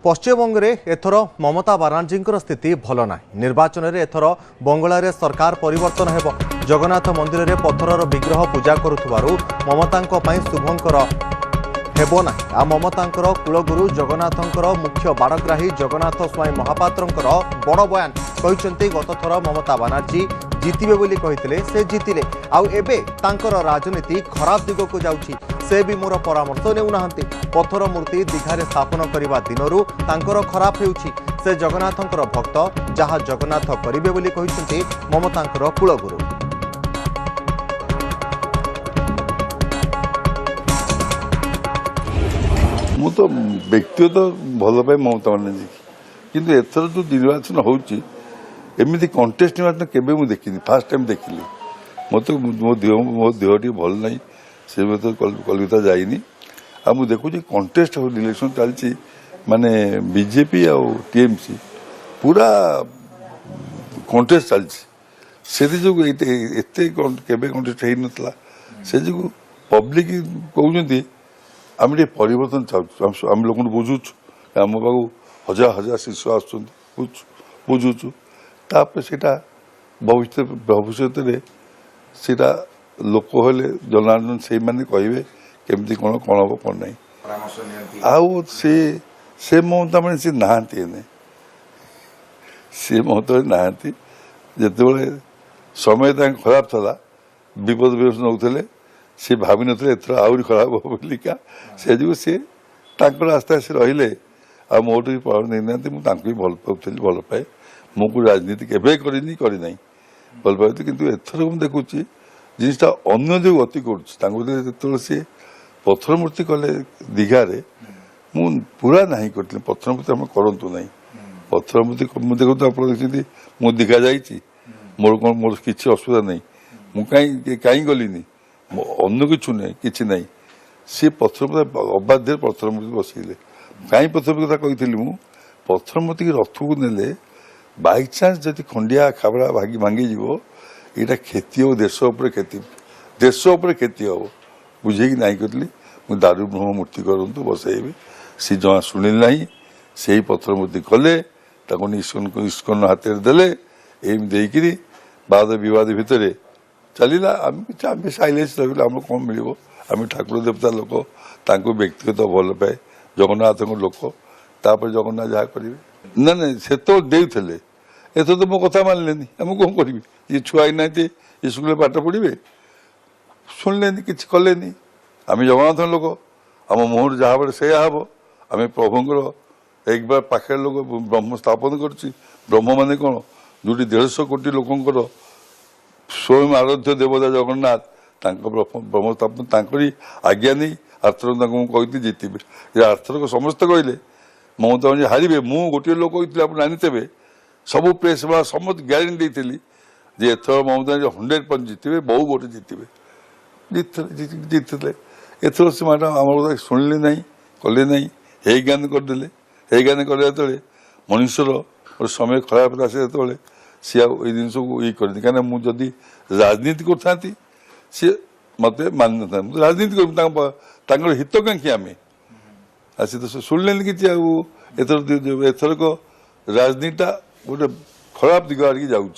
पश्चिमबंग में एथर ममता बानार्जी स्थिति भल ना निर्वाचन में एथर बंगलार सरकार परिवर्तन हो जगन्नाथ मंदिर में पत्थर विग्रह पूजा करुवारू ममता शुभंकर हेबो ना आ ममता कुलगुरु जगन्नाथंकर मुख्य बाड़ग्राही जगन्नाथ स्वाई महापात्र बड़ बयान कहते गत थर ममता बानार्जी जितिबे बोली कहिथिले से जितिले आउ एबे तांकर राजनीति खराब दिग को जाउछि से भी मोर परामर्श नेउनाहंती पत्थर मूर्ति दीघारे स्थापन करने दिनरू तांकर खराब हेउछि से जगन्नाथंकर भक्त जहाँ जगन्नाथ करिबे बोली कहिसंती ममतांकर कुलगुरु। मु तो व्यक्तिगत भल पाए ममता बानार्जी किंतु एथर जो निर्वाचन होउछि एमती कंटेस्ट निर्वाचन केबे मु देखिनी फास्ट टाइम देखिली मत मो देह टी भल ना से तो कलकत्ता जाइनी आ मु देखुची कंटेस्ट इलेक्शन चलती माने बीजेपी आ टीएमसी पूरा कंटेस्ट चलती से जो एते केबे कंटेस्ट हो नतला से जो पब्लिक कहते आम परिवर्तन चाहूँ आम लोक बुझुचु आम पाक हजार हजार शिशु आसुँ बुझुचु तापर सेटा भविष्य सेटा लोक हेले जनार्दन से माने कहे केमती कौन कौन हम कौन ना आउ से ममता मैंने सी नहांती सी ममता नहांती जिते समय खराब था विपद विपद नौले सी भावी नथिले एथर आउरी खराब हो बोलिका से जो सी आस्ते आस्ते रहिले आ मोटू पावर नहीं मुझे भल पाऊली भल पाए मुझे राजनीति केवे करना भल पाए कि एथर मुझे देखुची जिनटा अन्य जो गति कर सी पत्थर मूर्ति कले दीघारे मु पूरा ना करी पत्थर मूर्ति आम करूँ ना पत्थर मूर्ति देखते आप देखते मु दीघा जाइए मोर कौन मोर किसी असुविधा नहीं मुझे कहीं गलिनी अन्य किचु नहीं कि ना सी पत्थर अबाध्य पत्थर मूर्ति बसैले कहीं पत्थर मूर्ति कथा कही मु पत्थर मूर्ति की रथ को नेले बाई चान्स जब खंडिया खाबड़ा भांगी जीव यहाँ क्षति हो देश क्षति हम बुझे ना कहली मुझे दारू ब्रह्म मूर्ति करूँ बसैबे सी जमा शुणिल ना से ही पत्थर मूर्ति कले इस्कन हाथ में देले एमती बाद बद भितर चलला आम साइलेंस रही आम कौन मिल आम ठाकुर देवता लोक तांको व्यक्तिगत भल पाए जगन्नाथ लोक तापर जगन्नाथ जहाँ करेंगे ना ना से तो देते एथर तो मो कथा मानले आम कौन करी ये छुआ ना स्कूल पाठ पढ़े शुणिले कि कले आम जगन्नाथ लोक आम मुहर जहाँ बड़े से हम आम प्रभुंर एक बार पाखे लोक ब्रह्म स्थापन ब्रह्म मान कौन जो 150 कोटी लोकंर स्वयं आराध्य देवता जगन्नाथ ब्रह्म स्थापन आज्ञा नहीं आर्थर कही जितबे आर्थर समस्त कहले ममता बानार्जी हारे मु गोटे लोक कहते आप जानीते सबू प्रेस वाला समस्त ग्यारंटी देती एथर ममता बानार्जी 100% जितबे बहु वोट जीतते एथर से मैडम आम शुणिले ना कले ना हे ज्ञान करदे हे ज्ञान कर मनुष्यर समय खराब आसे जो सी जिनस को ये कर कहीं मुझे राजनीति करती सी मत मान ना राजनीति कर हितकांक्षी आम आसी तो शुणिले कि एथरक राजनीतिटा गोटे खराब दिग आड़ जाऊँ।